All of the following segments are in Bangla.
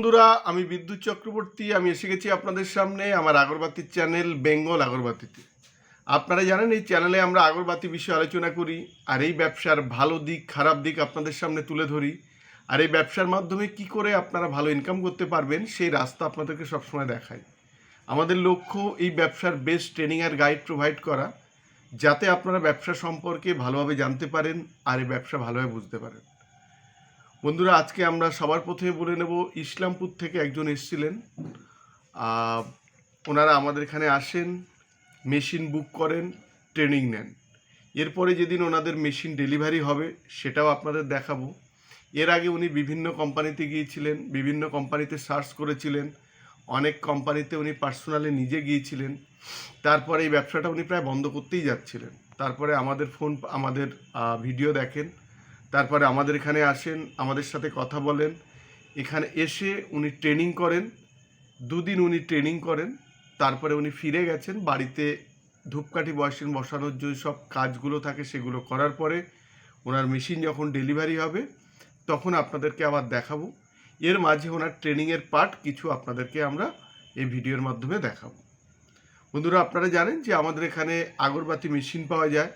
বন্ধুরা, আমি বিদ্যুৎ চক্রবর্তী। আমি এসে গেছি আপনাদের সামনে আমার আগরবাতির চ্যানেল বেঙ্গল আগরবাতিতে। আপনারা জানেন এই চ্যানেলে আমরা আগরবাতি বিষয়ে আলোচনা করি, আর এই ব্যবসার ভালো দিক খারাপ দিক আপনাদের সামনে তুলে ধরি, আর এই ব্যবসার মাধ্যমে কি করে আপনারা ভালো ইনকাম করতে পারবেন সেই রাস্তা আপনাদেরকে সবসময় দেখাই। আমাদের লক্ষ্য এই ব্যবসার বেস্ট ট্রেনিং আর গাইড প্রোভাইড করা, যাতে আপনারা ব্যবসা সম্পর্কে ভালোভাবে জানতে পারেন আর এই ব্যবসা ভালোভাবে বুঝতে পারেন। বন্ধুরা, আজকে আমরা সবার প্রথমে বলে নেব, ইসলামপুর থেকে একজন এসেছিলেন। ওনারা আমাদের এখানে আসেন, মেশিন বুক করেন, ট্রেনিং নেন। এরপরে যেদিন ওনাদের মেশিন ডেলিভারি হবে সেটাও আপনাদের দেখাবো। এর আগে উনি বিভিন্ন কোম্পানিতে গিয়েছিলেন, বিভিন্ন কোম্পানিতে সার্চ করেছিলেন, অনেক কোম্পানিতে উনি পার্সোনালি নিজে গিয়েছিলেন। তারপরে এই ব্যবসাটা উনি প্রায় বন্ধ করতেই যাচ্ছিলেন। তারপরে আমাদের ভিডিও দেখেন, তারপরে আমাদের এখানে আসেন, আমাদের সাথে কথা বলেন। এখানে এসে উনি ট্রেনিং করেন, দুদিন উনি ট্রেনিং করেন। তারপরে উনি ফিরে গেছেন বাড়িতে। ধূপকাঠি বসানোর যে সব কাজগুলো থাকে সেগুলো করার পরে ওনার মেশিন যখন ডেলিভারি হবে তখন আপনাদেরকে আবার দেখাবো। এর মাঝে ওনার ট্রেনিংয়ের পার্ট কিছু আপনাদেরকে আমরা এই ভিডিওর মাধ্যমে দেখাবো। বন্ধুরা, আপনারা জানেন যে আমাদের এখানে আগরবাতি মেশিন পাওয়া যায়।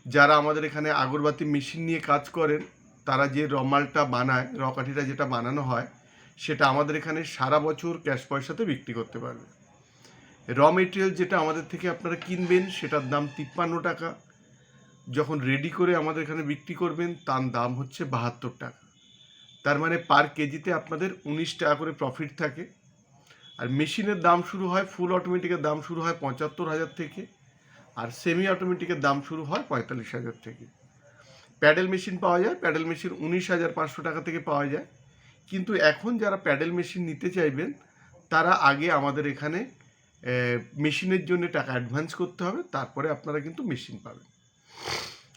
যারা আমাদের এখানে আগরবাতি মেশিন নিয়ে কাজ করেন তারা যে রমালটা বানায়, রকাঠিটা যেটা বানানো হয়, সেটা আমাদের এখানে সারা বছর ক্যাশ পয়সাতে বিক্রি করতে পারবে। র মেটেরিয়াল যেটা আমাদের থেকে আপনারা কিনবেন সেটার দাম 53 টাকা। যখন রেডি করে আমাদের এখানে বিক্রি করবেন তার দাম হচ্ছে 72 টাকা। তার মানে পার কেজিতে আপনাদের 19 টাকা করে প্রফিট থাকে। আর মেশিনের দাম শুরু হয়, ফুল অটোমেটিকের দাম শুরু হয় 75,000 থেকে, আর সেমি অটোমেটিকের দাম শুরু হয় 45,000 থেকে। প্যাডেল মেশিন পাওয়া যায়, প্যাডেল মেশিন 19,500 টাকা থেকে পাওয়া যায়। কিন্তু এখন যারা প্যাডেল মেশিন নিতে চাইবেন তারা আগে আমাদের এখানে মেশিনের জন্য টাকা অ্যাডভান্স করতে হবে, তারপরে আপনারা কিন্তু মেশিন পাবেন।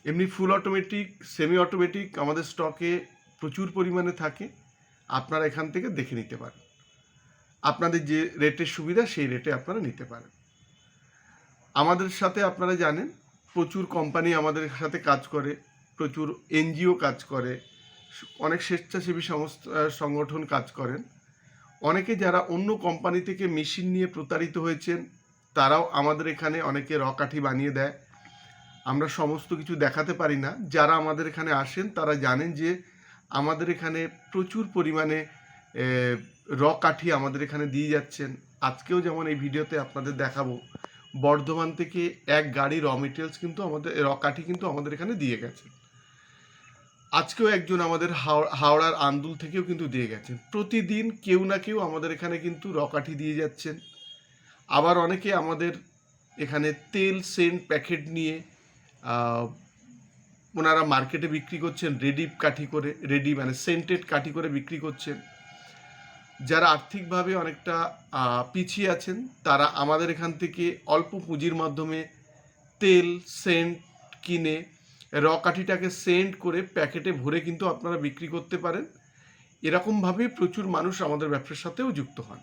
এমনি ফুল অটোমেটিক, সেমি অটোমেটিক আমাদের স্টকে প্রচুর পরিমাণে থাকে। আপনারা এখান থেকে দেখে নিতে পারেন, আপনাদের যে রেটের সুবিধা সেই রেটে আপনারা নিতে পারেন। আমাদের সাথে আপনারা জানেন প্রচুর কোম্পানি আমাদের সাথে কাজ করে, প্রচুর এনজিও কাজ করে, অনেক স্বেচ্ছাসেবী সংগঠন কাজ করেন। অনেকে যারা অন্য কোম্পানি থেকে মেশিন নিয়ে প্রতারিত হয়েছেন তারাও আমাদের এখানে অনেকে রকাঠি বানিয়ে দেয়। আমরা সমস্ত কিছু দেখাতে পারি না। যারা আমাদের এখানে আসেন তারা জানেন যে আমাদের এখানে প্রচুর পরিমাণে রকাঠি আমাদের এখানে দিয়ে যাচ্ছেন। আজকেও যেমন এই ভিডিওতে আপনাদের দেখাবো, বর্ধমান থেকে এক গাড়ি র মেটেরিয়ালস কিন্তু আমাদের রকাঠি কিন্তু আমাদের এখানে দিয়ে গেছে। আজকেও একজন আমাদের হাওড়ার আন্দুল থেকেও কিন্তু দিয়ে গেছেন। প্রতিদিন কেউ না কেউ আমাদের এখানে কিন্তু রকাঠি দিয়ে যাচ্ছেন। আবার অনেকে আমাদের এখানে তেল সেন্ট প্যাকেট নিয়ে ওনারা মার্কেটে বিক্রি করছেন, রেডি কাঠি করে, রেডি মানে সেন্টেড কাঠি করে বিক্রি করছেন। যারা আর্থিকভাবে অনেকটা পিছিয়ে আছেন তারা আমাদের এখান থেকে অল্প পুঁজির মাধ্যমে তেল সেন্ট কিনে রকাঠিটাকে সেন্ট করে প্যাকেটে ভরে কিন্তু আপনারা বিক্রি করতে পারেন। এরকমভাবে প্রচুর মানুষ আমাদের ব্যবসার সাথেও যুক্ত হন।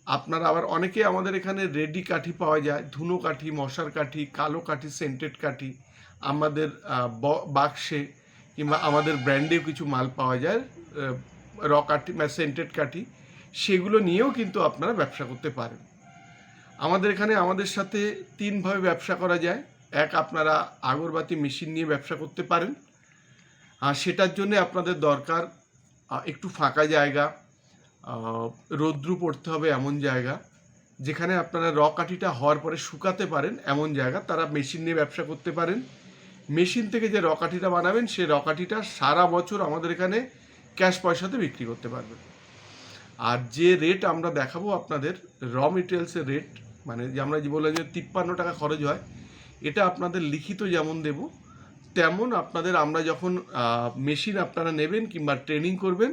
আপনারা আবার অনেকে আমাদের এখানে রেডি কাঠি পাওয়া যায়, ধুনো কাঠি, মশার কাঠি, কালো কাঠি, সেন্টেড কাঠি আমাদের বাক্সে কিংবা আমাদের ব্র্যান্ডেও কিছু মাল পাওয়া যায়, র কাঠি বা সেন্টেড কাঠি, সেগুলো নিয়েও কিন্তু আপনারা ব্যবসা করতে পারেন। আমাদের এখানে আমাদের সাথে তিনভাবে ব্যবসা করা যায়। এক, আপনারা আগরবাতি মেশিন নিয়ে ব্যবসা করতে পারেন, আর সেটার জন্য আপনাদের দরকার একটু ফাঁকা জায়গা, রৌদ্র পড়তে হবে এমন জায়গা, যেখানে আপনারা র কাঠিটা হওয়ার পরে শুকাতে পারেন এমন জায়গা, তারা মেশিন নিয়ে ব্যবসা করতে পারেন। মেশিন থেকে যে র কাঠিটা বানাবেন সেই র কাঠিটা সারা বছর আমাদের এখানে ক্যাশ পয়সাতে বিক্রি করতে পারবেন। আর যে রেট আমরা দেখাবো আপনাদের র মেটেরিয়ালসের রেট, মানে যে আমরা যে বললাম যে 53 টাকা খরচ হয়, এটা আপনাদের লিখিত যেমন দেব তেমন আপনাদের আমরা যখন মেশিন আপনারা নেবেন কিংবা ট্রেনিং করবেন,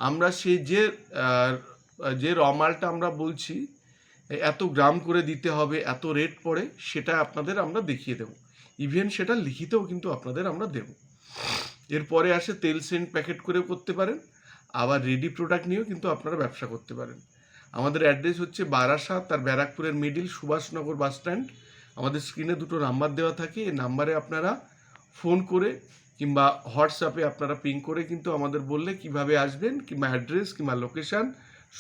আমরা সেই যে র মালটা আমরা বলছি এত গ্রাম করে দিতে হবে, এত রেট পড়ে, সেটা আপনাদের আমরা দেখিয়ে দেব। ইভেন সেটা লিখিতেও কিন্তু আপনাদের আমরা দেব। এরপরে আসে তেল সেন্ট প্যাকেট করেও করতে পারেন, আবার রেডি প্রোডাক্ট নিয়েও কিন্তু আপনারা ব্যবসা করতে পারেন। আমাদের অ্যাড্রেস হচ্ছে বারাসাত আর ব্যারাকপুরের মিডিল, সুভাষনগর বাস স্ট্যান্ড। আমাদের স্ক্রিনে দুটো নাম্বার দেওয়া থাকে, এই নাম্বারে আপনারা ফোন করে কিংবা হোয়াটসঅ্যাপে আপনারা পিং করে কিন্তু আমাদের বললে কিভাবে আসবেন কিংবা অ্যাড্রেস কিংবা লোকেশান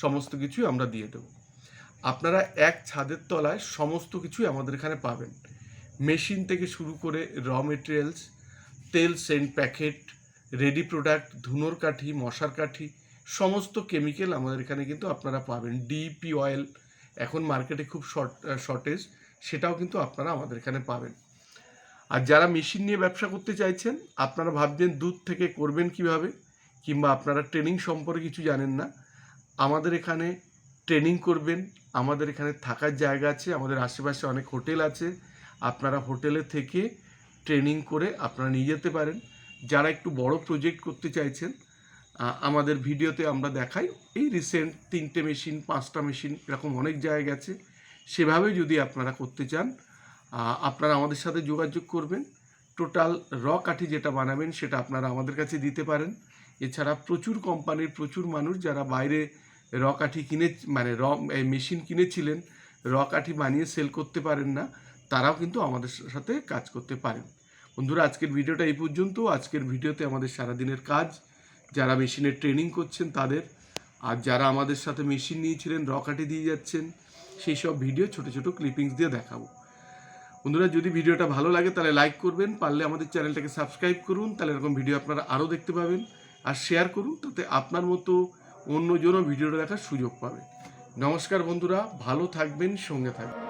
সমস্ত কিছুই আমরা দিয়ে দেবো। আপনারা এক ছাদের তলায় সমস্ত কিছুই আমাদের এখানে পাবেন। মেশিন থেকে শুরু করে র মেটেরিয়ালস, তেল, সেন্ট প্যাকেট, রেডি প্রোডাক্ট, ধুনোর কাঠি, মশার কাঠি, সমস্ত কেমিক্যাল আমাদের এখানে কিন্তু আপনারা পাবেন। ডিপি অয়েল এখন মার্কেটে খুব শর্টেজ, সেটাও কিন্তু আপনারা আমাদের এখানে পাবেন। আর যারা মেশিন নিয়ে ব্যবসা করতে চাইছেন, আপনারা ভাবছেন দুধ থেকে করবেন কিভাবে, কিংবা আপনারা ট্রেনিং সম্পর্কে কিছু জানেন না, আমাদের এখানে ট্রেনিং করবেন। আমাদের এখানে থাকার জায়গা আছে, আমাদের আশেপাশে অনেক হোটেল আছে, আপনারা হোটেলে থেকে ট্রেনিং করে আপনারা নিয়ে যেতে পারেন। যারা একটু বড় প্রজেক্ট করতে চাইছেন, আমাদের ভিডিওতে আমরা দেখাই, এই রিসেন্ট 3টে মেশিন 5টা মেশিন এরকম অনেক জায়গা আছে। সেভাবে যদি আপনারা করতে চান, আপনারা আমাদের সাথে যোগাযোগ করবেন। টোটাল র কাঠি যেটা বানাবেন সেটা আপনারা আমাদের কাছে দিতে পারেন। এছাড়া প্রচুর কোম্পানির প্রচুর মানুষ যারা বাইরে র কাঠি কিনে, মানে মেশিন কিনেছিলেন, র কাঠি বানিয়ে সেল করতে পারেন না, তারাও কিন্তু আমাদের সাথে কাজ করতে পারেন। বন্ধুরা, আজকের ভিডিওটা এই পর্যন্ত। আজকের ভিডিওতে আমাদের সারাদিনের কাজ, যারা মেশিনের ট্রেনিং করছেন তাদের, আর যারা আমাদের সাথে মেশিন নিয়েছিলেন র কাঠি দিয়ে যাচ্ছেন, সেই সব ভিডিও ছোটো ছোটো ক্লিপিংস দিয়ে দেখাবো। বন্ধুরা, যদি ভিডিওটা ভালো লাগে তাহলে লাইক করবেন, পারলে আমাদের চ্যানেলটাকে সাবস্ক্রাইব করুন, তাহলে এরকম ভিডিও আপনারা আরও দেখতে পাবেন। আর শেয়ার করুন, তাতে আপনার মতো অন্যজনও ভিডিওটা দেখার সুযোগ পাবে। নমস্কার বন্ধুরা, ভালো থাকবেন, সঙ্গে থাকবেন।